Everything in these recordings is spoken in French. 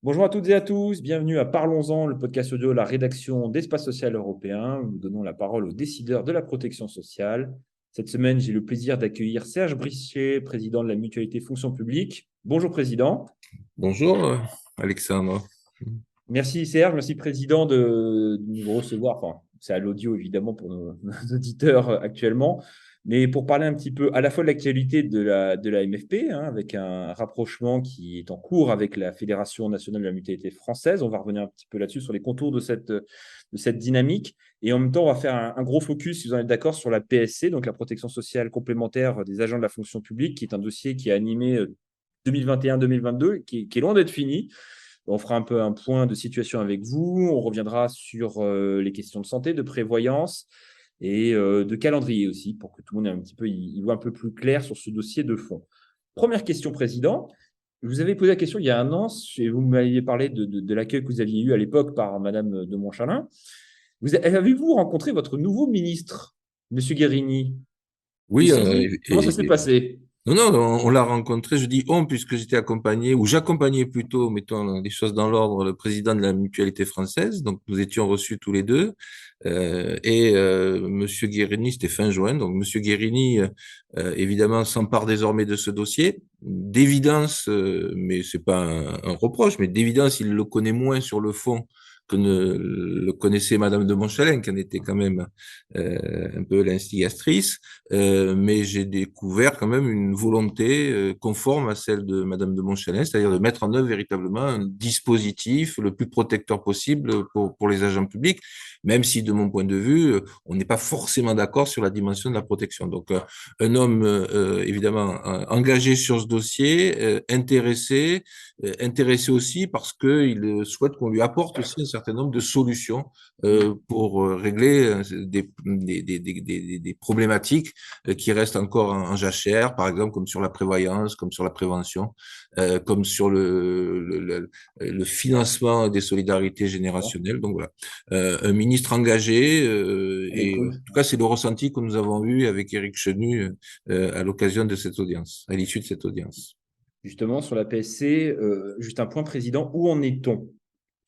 Bonjour à toutes et à tous, bienvenue à Parlons-en, le podcast audio de la rédaction d'Espace Social Européen, où nous donnons la parole aux décideurs de la protection sociale. Cette semaine, j'ai le plaisir d'accueillir Serge Brissier, président de la Mutualité Fonction publique. Bonjour Président. Bonjour, Alexandre. Merci Serge, merci Président de nous recevoir. Enfin, c'est à l'audio évidemment pour nos auditeurs actuellement, mais pour parler un petit peu à la fois de l'actualité de la MFP, hein, avec un rapprochement qui est en cours avec la Fédération nationale de la mutualité française. On va revenir un petit peu là-dessus sur les contours de cette dynamique. Et en même temps, on va faire un gros focus, si vous en êtes d'accord, sur la PSC, donc la protection sociale complémentaire des agents de la fonction publique, qui est un dossier qui a animé 2021-2022, qui est loin d'être fini. On fera un peu un point de situation avec vous. On reviendra sur les questions de santé, de prévoyance et de calendrier aussi, pour que tout le monde ait un petit peu, y voit un peu plus clair sur ce dossier de fond. Première question, Président. Je vous avais posé la question il y a un an, et vous m'aviez parlé de l'accueil que vous aviez eu à l'époque par Madame de Montchalin. Avez-vous rencontré votre nouveau ministre, Monsieur Guérini? Et Oui, si oui, comment ça s'est passé? non, non, on l'a rencontré, je dis on, puisque j'étais accompagné, ou j'accompagnais plutôt, mettons les choses dans l'ordre, le président de la Mutualité française, donc nous étions reçus tous les deux, Monsieur Guérini, c'était fin juin, donc Monsieur Guérini, évidemment, s'empare désormais de ce dossier, d'évidence, mais c'est pas un reproche, mais d'évidence, il le connaît moins sur le fond que ne le connaissait Madame de Montchalin, qui en était quand même un peu l'instigatrice, mais j'ai découvert quand même une volonté conforme à celle de Madame de Montchalin, c'est-à-dire de mettre en œuvre véritablement un dispositif le plus protecteur possible pour les agents publics, même si de mon point de vue, on n'est pas forcément d'accord sur la dimension de la protection. Donc, un homme évidemment engagé sur ce dossier, intéressé aussi parce qu'il souhaite qu'on lui apporte aussi un certain nombre de solutions pour régler des problématiques qui restent encore en jachère, par exemple comme sur la prévoyance, comme sur la prévention, comme sur le financement des solidarités générationnelles. Donc voilà, un ministre engagé et en Écoute, tout cas c'est le ressenti que nous avons eu avec Éric Chenu à l'occasion de cette audience, à l'issue de cette audience. justement, sur la PSC, juste un point, Président, où en est-on?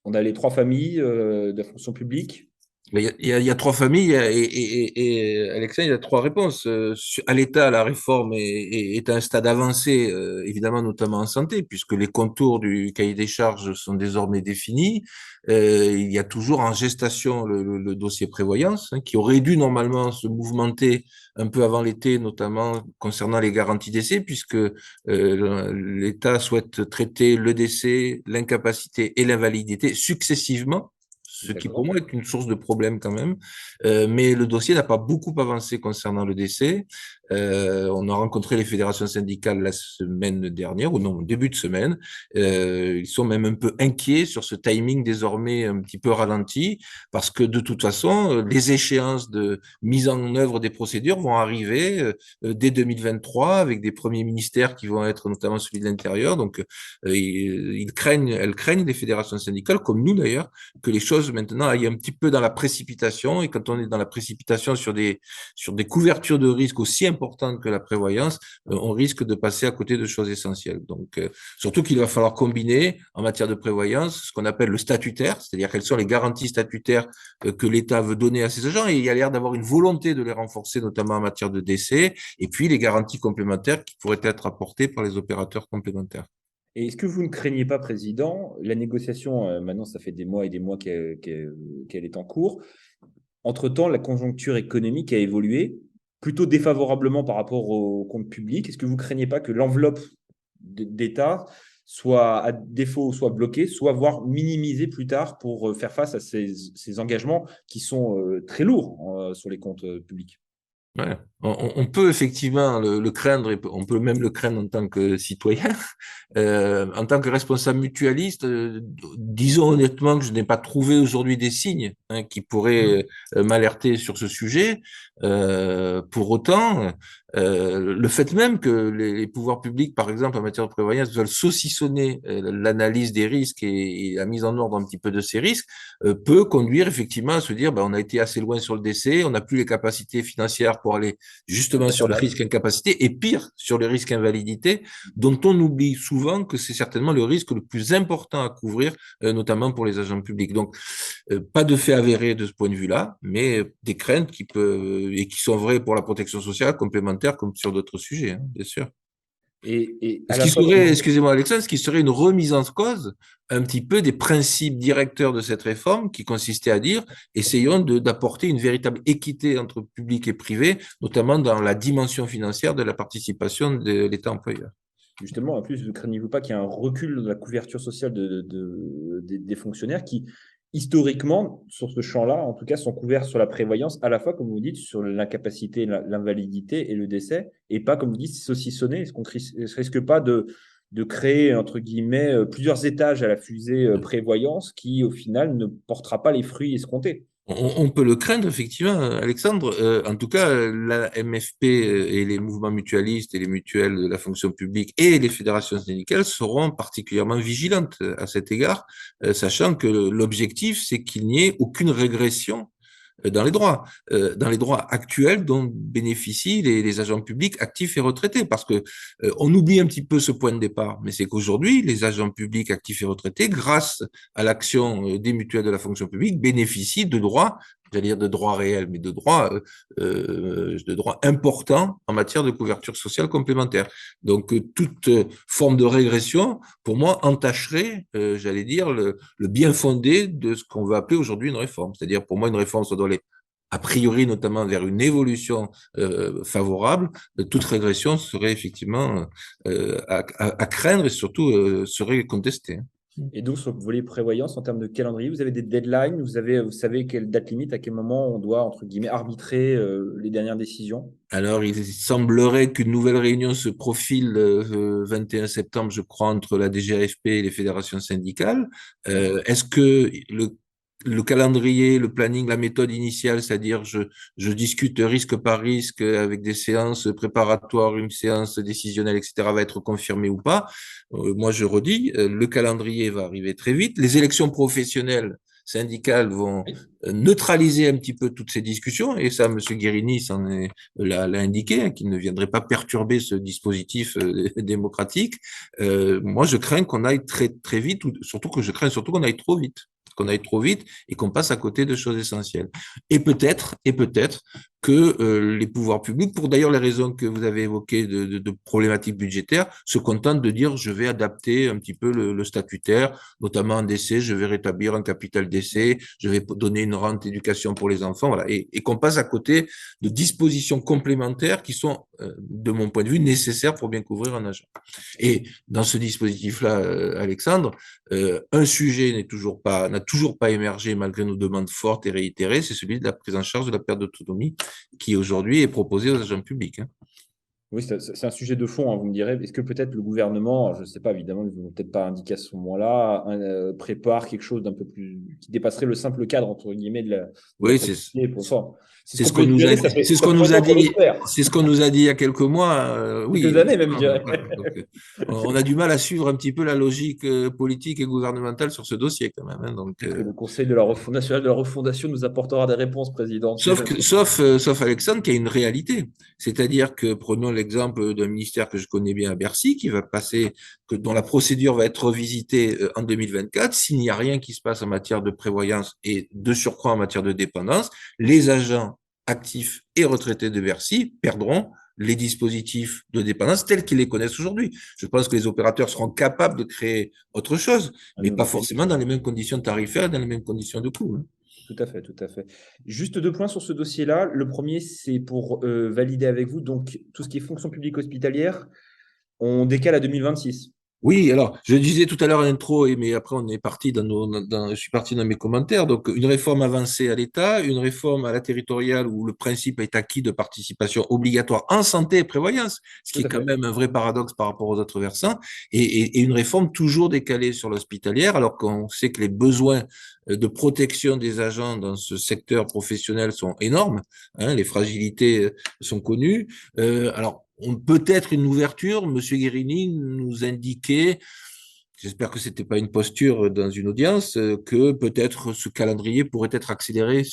On a les trois familles de la fonction publique. Mais il y a trois familles et Alexandre, il y a trois réponses. À l'État, la réforme est à un stade avancé, évidemment, notamment en santé, puisque les contours du cahier des charges sont désormais définis. Il y a toujours en gestation le dossier prévoyance, hein, qui aurait dû normalement se mouvementer un peu avant l'été, notamment concernant les garanties décès, puisque l'État souhaite traiter le décès, l'incapacité et l'invalidité successivement, ce qui pour D'accord. moi est une source de problème quand même. Mais le dossier n'a pas beaucoup avancé concernant le décès. On a rencontré les fédérations syndicales la semaine dernière, ou non, au début de semaine. Ils sont même un peu inquiets sur ce timing désormais un petit peu ralenti, parce que de toute façon, les échéances de mise en œuvre des procédures vont arriver dès 2023, avec des premiers ministères qui vont être notamment celui de l'Intérieur. Donc, elles craignent, les fédérations syndicales, comme nous d'ailleurs, que les choses maintenant aillent un petit peu dans la précipitation. Et quand on est dans la précipitation sur des couvertures de risques aussi importantes que la prévoyance, on risque de passer à côté de choses essentielles. Donc, surtout qu'il va falloir combiner en matière de prévoyance ce qu'on appelle le statutaire, c'est-à-dire quelles sont les garanties statutaires que l'État veut donner à ses agents. Et il y a l'air d'avoir une volonté de les renforcer, notamment en matière de décès, et puis les garanties complémentaires qui pourraient être apportées par les opérateurs complémentaires. Et est-ce que vous ne craignez pas, Président, la négociation, maintenant ça fait des mois et des mois qu'elle est en cours. Entre-temps, la conjoncture économique a évolué plutôt défavorablement par rapport au compte public. Est-ce que vous ne craignez pas que l'enveloppe d'État soit, à défaut, soit bloquée, soit voire minimisée plus tard pour faire face à ces engagements qui sont très lourds sur les comptes publics? Ouais. On peut effectivement le craindre, et on peut même le craindre en tant que citoyen. En tant que responsable mutualiste, disons honnêtement que je n'ai pas trouvé aujourd'hui des signes, hein, qui pourraient m'alerter sur ce sujet. Pour autant, Le fait même que les pouvoirs publics, par exemple, en matière de prévoyance, veulent saucissonner l'analyse des risques et la mise en ordre un petit peu de ces risques, peut conduire effectivement à se dire, on a été assez loin sur le décès, on n'a plus les capacités financières pour aller justement sur le risque incapacité, et pire, sur le risque invalidité, dont on oublie souvent que c'est certainement le risque le plus important à couvrir, notamment pour les agents publics. Donc, pas de fait avéré de ce point de vue-là, mais des craintes qui peuvent et qui sont vraies pour la protection sociale complémentaire comme sur d'autres sujets, hein, bien sûr. Et à Ce la qui fois, serait, excusez-moi Alexandre, ce qui serait une remise en cause un petit peu des principes directeurs de cette réforme qui consistait à dire essayons d'apporter une véritable équité entre public et privé, notamment dans la dimension financière de la participation de l'État employeur. justement, en plus, ne craignez-vous pas qu'il y ait un recul de la couverture sociale des fonctionnaires qui, historiquement, sur ce champ-là, en tout cas, sont couverts sur la prévoyance, à la fois, comme vous dites, sur l'incapacité, l'invalidité et le décès, et pas, comme vous dites, saucissonner. Est-ce qu'on ne risque pas de créer, entre guillemets, plusieurs étages à la fusée prévoyance qui, au final, ne portera pas les fruits escomptés? On peut le craindre, effectivement, Alexandre. En tout cas, la MFP et les mouvements mutualistes et les mutuelles de la fonction publique et les fédérations syndicales seront particulièrement vigilantes à cet égard, sachant que l'objectif, c'est qu'il n'y ait aucune régression dans les droits actuels dont bénéficient les agents publics actifs et retraités. Parce que on oublie un petit peu ce point de départ, mais c'est qu'aujourd'hui, les agents publics actifs et retraités, grâce à l'action des mutuelles de la fonction publique, bénéficient de droits, j'allais dire de droits réels, mais de droits importants en matière de couverture sociale complémentaire. Donc, toute forme de régression, pour moi, entacherait, j'allais dire, le bien fondé de ce qu'on veut appeler aujourd'hui une réforme. C'est-à-dire, pour moi, une réforme, ça doit aller a priori notamment vers une évolution favorable. Toute régression serait effectivement à craindre et surtout serait contestée. Et donc, sur le volet prévoyance, en termes de calendrier, vous avez des deadlines, vous savez quelle date limite, à quel moment on doit, entre guillemets, arbitrer les dernières décisions? Alors, il semblerait qu'une nouvelle réunion se profile le 21 septembre, je crois, entre la DGAFP et les fédérations syndicales. Est-ce que le calendrier, le planning, la méthode initiale, c'est-à-dire je discute risque par risque avec des séances préparatoires, une séance décisionnelle, etc., va être confirmé ou pas? Moi, je redis, le calendrier va arriver très vite. Les élections professionnelles syndicales vont neutraliser un petit peu toutes ces discussions, et ça, M. Guérini l'a indiqué, hein, qu'il ne viendrait pas perturber ce dispositif démocratique. Moi, je crains qu'on aille très très vite, ou surtout que je crains surtout qu'on aille trop vite et qu'on passe à côté de choses essentielles. Et peut-être que les pouvoirs publics, pour d'ailleurs les raisons que vous avez évoquées de problématiques budgétaires, se contentent de dire je vais adapter un petit peu le statutaire, notamment en décès, je vais rétablir un capital décès, je vais donner une rente éducation pour les enfants, voilà, et qu'on passe à côté de dispositions complémentaires qui sont, de mon point de vue, nécessaires pour bien couvrir un agent. Et dans ce dispositif-là, Alexandre, un sujet n'a toujours pas émergé malgré nos demandes fortes et réitérées, c'est celui de la prise en charge de la perte d'autonomie qui aujourd'hui est proposée aux agents publics. Hein. Oui, c'est un sujet de fond, hein, vous me direz. Est-ce que peut-être le gouvernement, je ne sais pas, évidemment, ils ne vont peut-être pas indiquer à ce moment-là, prépare quelque chose d'un peu plus, qui dépasserait le simple cadre, entre guillemets, de la Oui, précarité pour ça. c'est ce qu'on nous a dit. C'est ce qu'on nous a dit. C'est ce qu'on nous a dit il y a quelques mois. Oui. Quelques années même, je dirais. Voilà, donc, on a du mal à suivre un petit peu la logique politique et gouvernementale sur ce dossier quand même. Hein, donc, le Conseil de la national de la refondation nous apportera des réponses, président. Sauf Alexandre, qui a une réalité. C'est-à-dire que prenons l'exemple d'un ministère que je connais bien à Bercy, qui va passer, dont la procédure va être revisitée en 2024. S'il n'y a rien qui se passe en matière de prévoyance et de surcroît en matière de dépendance, les agents actifs et retraités de Bercy perdront les dispositifs de dépendance tels qu'ils les connaissent aujourd'hui. Je pense que les opérateurs seront capables de créer autre chose, mais pas forcément dans les mêmes conditions tarifaires, dans les mêmes conditions de coût. Hein. Tout à fait, tout à fait. Juste 2 points sur ce dossier-là. Le premier, c'est pour valider avec vous, donc tout ce qui est fonction publique hospitalière, on décale à 2026. Oui, alors, je disais tout à l'heure à l'intro, mais après on est parti je suis parti dans mes commentaires. Donc, une réforme avancée à l'État, une réforme à la territoriale où le principe est acquis de participation obligatoire en santé et prévoyance, ce qui est quand même un vrai paradoxe par rapport aux autres versants, et une réforme toujours décalée sur l'hospitalière, alors qu'on sait que les besoins de protection des agents dans ce secteur professionnel sont énormes, hein, les fragilités sont connues. Alors, peut-être une ouverture, Monsieur Guérini nous indiquait, j'espère que c'était pas une posture dans une audience, que peut-être ce calendrier pourrait être accéléré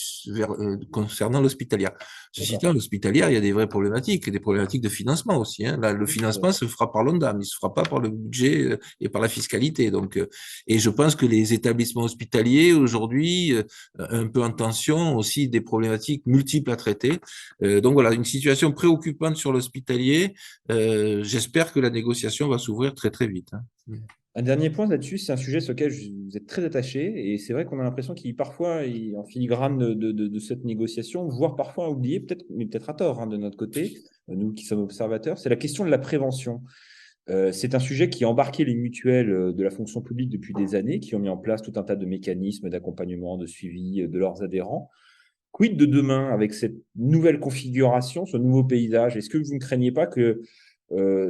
concernant l'hospitalière. Ceci D'accord. étant, l'hospitalière, il y a des vraies problématiques, des problématiques de financement aussi, hein. Là, le financement se fera par l'ONDAM, il se fera pas par le budget et par la fiscalité. Donc, et je pense que les établissements hospitaliers aujourd'hui, un peu en tension, ont aussi des problématiques multiples à traiter. Donc voilà, une situation préoccupante sur l'hospitalier. J'espère que la négociation va s'ouvrir très très vite, hein. Un dernier point là-dessus, c'est un sujet sur lequel vous êtes très attaché, et c'est vrai qu'on a l'impression qu'il parfois est en filigrane de cette négociation, voire parfois oublié, peut-être, mais peut-être à tort, hein, de notre côté, nous qui sommes observateurs, c'est la question de la prévention. C'est un sujet qui a embarqué les mutuelles de la fonction publique depuis des années, qui ont mis en place tout un tas de mécanismes d'accompagnement, de suivi de leurs adhérents. Quid de demain avec cette nouvelle configuration, ce nouveau paysage? Est-ce que vous ne craignez pas que,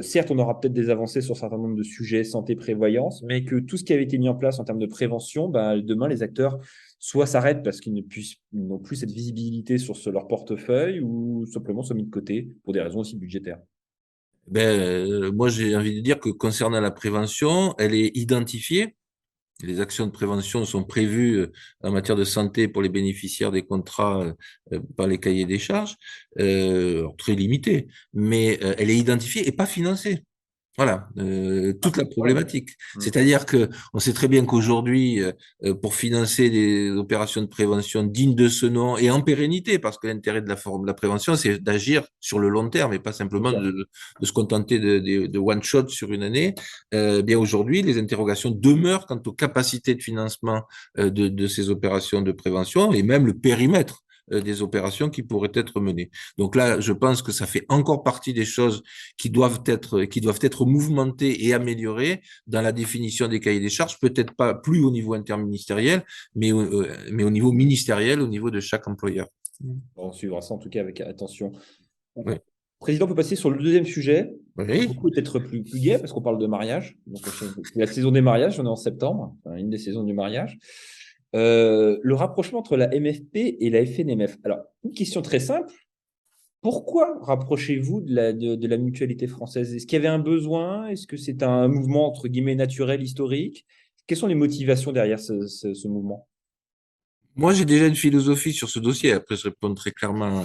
certes, on aura peut-être des avancées sur un certain nombre de sujets, santé, prévoyance, mais que tout ce qui avait été mis en place en termes de prévention, bah, demain, les acteurs soit s'arrêtent parce qu'ils n'ont plus cette visibilité sur leur portefeuille, ou simplement sont mis de côté pour des raisons aussi budgétaires? Moi, j'ai envie de dire que concernant la prévention, elle est identifiée. Les actions de prévention sont prévues en matière de santé pour les bénéficiaires des contrats par les cahiers des charges, très limité, mais elle est identifiée et pas financée. Voilà, toute la Ouais. problématique. C'est-à-dire que on sait très bien qu'aujourd'hui, pour financer des opérations de prévention dignes de ce nom et en pérennité, parce que l'intérêt de la prévention, c'est d'agir sur le long terme et pas Bien simplement sûr. de se contenter de one shot sur une année. Bien aujourd'hui, les interrogations demeurent quant aux capacités de financement de ces opérations de prévention et même le périmètre des opérations qui pourraient être menées. Donc là, je pense que ça fait encore partie des choses qui doivent être mouvementées et améliorées dans la définition des cahiers des charges, peut-être pas plus au niveau interministériel, mais au niveau ministériel, au niveau de chaque employeur. On suivra ça en tout cas avec attention. Oui. Président, on peut passer sur le deuxième sujet, qui Oui. beaucoup peut-être plus gai, parce qu'on parle de mariage. Donc, c'est la saison des mariages, on est en septembre, enfin, une des saisons du mariage. Le rapprochement entre la MFP et la FNMF. Alors, une question très simple. Pourquoi rapprochez-vous de la mutualité française? Est-ce qu'il y avait un besoin? Est-ce que c'est un mouvement, entre guillemets, naturel, historique? Quelles sont les motivations derrière ce mouvement? Moi, j'ai déjà une philosophie sur ce dossier. Après, je réponds très clairement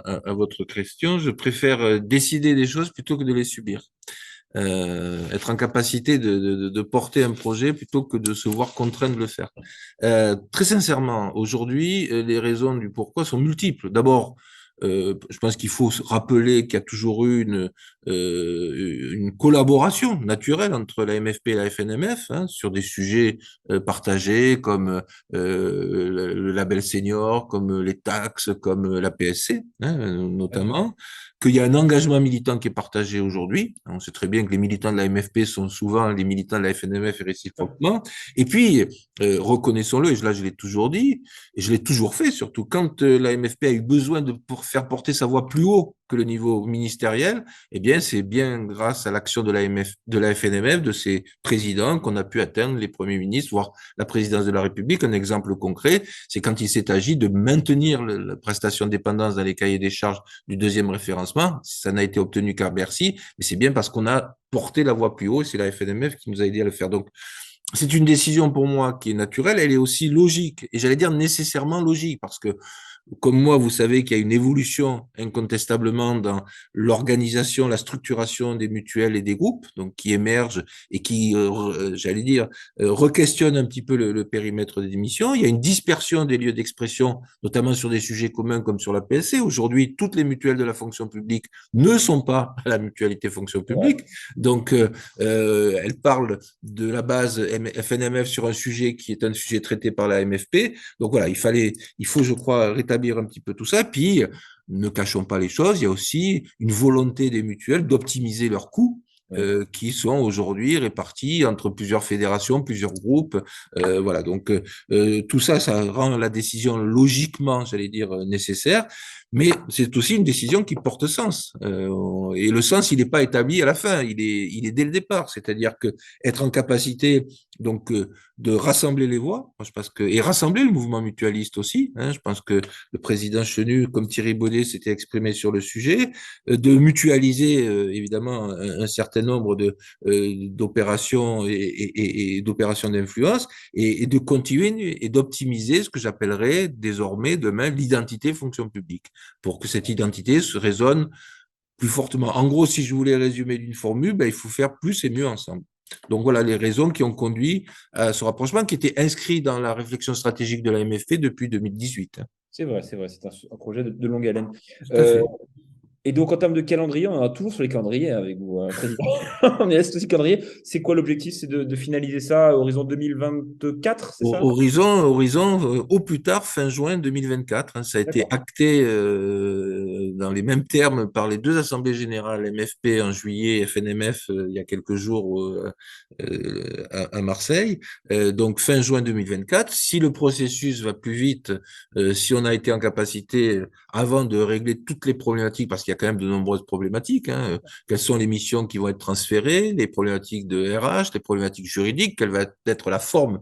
à votre question. Je préfère décider des choses plutôt que de les subir. Être en capacité de porter un projet plutôt que de se voir contraint de le faire. Très sincèrement, aujourd'hui, les raisons du pourquoi sont multiples. D'abord, je pense qu'il faut se rappeler qu'il y a toujours eu une collaboration naturelle entre la MFP et la FNMF, hein, sur des sujets partagés comme le label senior, comme les taxes, comme la PSC, hein, notamment, qu'il y a un engagement militant qui est partagé aujourd'hui. On sait très bien que les militants de la MFP sont souvent les militants de la FNMF et réciproquement. Et puis, reconnaissons-le, et là je l'ai toujours dit, et je l'ai toujours fait, surtout quand la MFP a eu besoin pour faire porter sa voix plus haut que le niveau ministériel, eh bien, c'est bien grâce à l'action de la FNMF, de ses présidents, qu'on a pu atteindre les premiers ministres, voire la présidence de la République. Un exemple concret, c'est quand il s'est agi de maintenir la prestation de dépendance dans les cahiers des charges du deuxième référencement. Ça n'a été obtenu qu'à Bercy, mais c'est bien parce qu'on a porté la voix plus haut et c'est la FNMF qui nous a aidé à le faire. Donc, c'est une décision pour moi qui est naturelle, elle est aussi logique, et j'allais dire nécessairement logique, parce que comme moi, vous savez qu'il y a une évolution incontestablement dans l'organisation, la structuration des mutuelles et des groupes, donc qui émergent et qui, j'allais dire, requestionnent un petit peu le périmètre des missions. Il y a une dispersion des lieux d'expression, notamment sur des sujets communs comme sur la PSC. Aujourd'hui, toutes les mutuelles de la fonction publique ne sont pas à la mutualité fonction Ouais. publique. Donc, elles parlent de la base FNMF sur un sujet qui est un sujet traité par la MFP. Donc voilà, il faut, je crois, rétablir un petit peu tout ça. Puis, ne cachons pas les choses, il y a aussi une volonté des mutuelles d'optimiser leurs coûts. Ouais. Qui sont aujourd'hui répartis entre plusieurs fédérations, plusieurs groupes. Voilà, donc tout ça, ça rend la décision logiquement, j'allais dire, nécessaire. Mais c'est aussi une décision qui porte sens. Et le sens, il n'est pas établi à la fin, il est dès le départ. C'est-à-dire que être en capacité donc de rassembler les voix, moi, je pense que et rassembler le mouvement mutualiste aussi. Hein, je pense que le président Chenu, comme Thierry Baudet, s'était exprimé sur le sujet, de mutualiser évidemment un certain nombre de d'opérations et d'opérations d'influence et de continuer et d'optimiser ce que j'appellerais désormais demain l'identité fonction publique pour que cette identité se résonne plus fortement. En gros, si je voulais résumer d'une formule, ben, il faut faire plus et mieux ensemble. Donc voilà les raisons qui ont conduit à ce rapprochement qui était inscrit dans la réflexion stratégique de la MFP depuis 2018. C'est vrai, c'est vrai, c'est un projet de longue haleine. Tout à Euh, fait. et donc, en termes de calendrier, on en a toujours sur les calendriers avec vous, Président. On est resté aussi calendrier. C'est quoi l'objectif? C'est de finaliser ça à horizon 2024, c'est ça? Au plus tard fin juin 2024. Hein, ça a été D'accord. acté dans les mêmes termes par les deux assemblées générales, MFP en juillet et FNMF il y a quelques jours à Marseille. Donc fin juin 2024. Si le processus va plus vite, si on a été en capacité avant de régler toutes les problématiques, parce qu'il y a quand même de nombreuses problématiques, hein, quelles sont les missions qui vont être transférées, les problématiques de RH, les problématiques juridiques, quelle va être la forme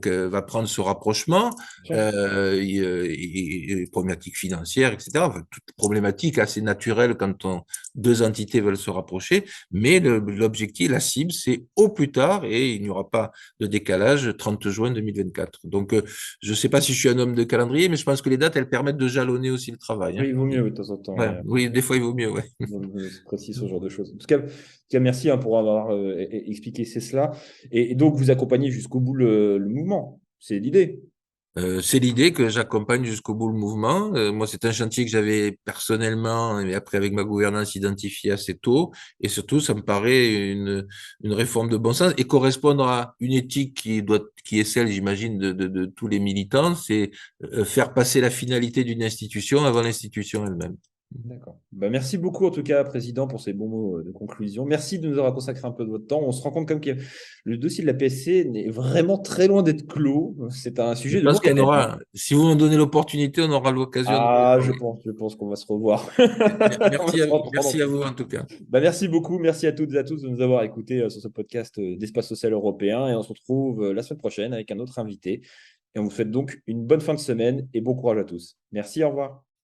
que va prendre ce rapprochement, et problématiques financières, etc. Enfin, toutes problématiques assez naturelles quand deux entités veulent se rapprocher, mais l'objectif, la cible, c'est au plus tard, et il n'y aura pas de décalage, 30 juin 2024. Donc, je ne sais pas si je suis un homme de calendrier, mais je pense que les dates, elles permettent de jalonner aussi le travail. Hein. Oui, il vaut mieux oui, de temps en temps. Ouais, oui, des fois, il vaut mieux, ouais. C'est précis ce genre de choses. En tout cas, merci pour avoir expliqué cela. Et donc, vous accompagnez jusqu'au bout le mouvement. C'est l'idée. C'est l'idée que j'accompagne jusqu'au bout le mouvement. Moi, c'est un chantier que j'avais personnellement et après avec ma gouvernance identifié assez tôt. Et surtout, ça me paraît une réforme de bon sens et correspondre à une éthique qui est celle, j'imagine, de tous les militants, c'est faire passer la finalité d'une institution avant l'institution elle-même. D'accord. Bah, merci beaucoup, en tout cas, Président, pour ces bons mots de conclusion. Merci de nous avoir consacré un peu de votre temps. On se rend compte comme que le dossier de la PSC n'est vraiment très loin d'être clos. C'est un Je sujet de pense longue qu'on haleine. aura, si vous m'en donnez l'opportunité, on aura l'occasion de Ah, reparler. je pense qu'on va se revoir. On va se reprendre. Merci à vous en tout cas. Bah, merci beaucoup. Merci à toutes et à tous de nous avoir écoutés sur ce podcast d'Espace Social Européen. Et on se retrouve la semaine prochaine avec un autre invité. Et on vous souhaite donc une bonne fin de semaine et bon courage à tous. Merci, au revoir.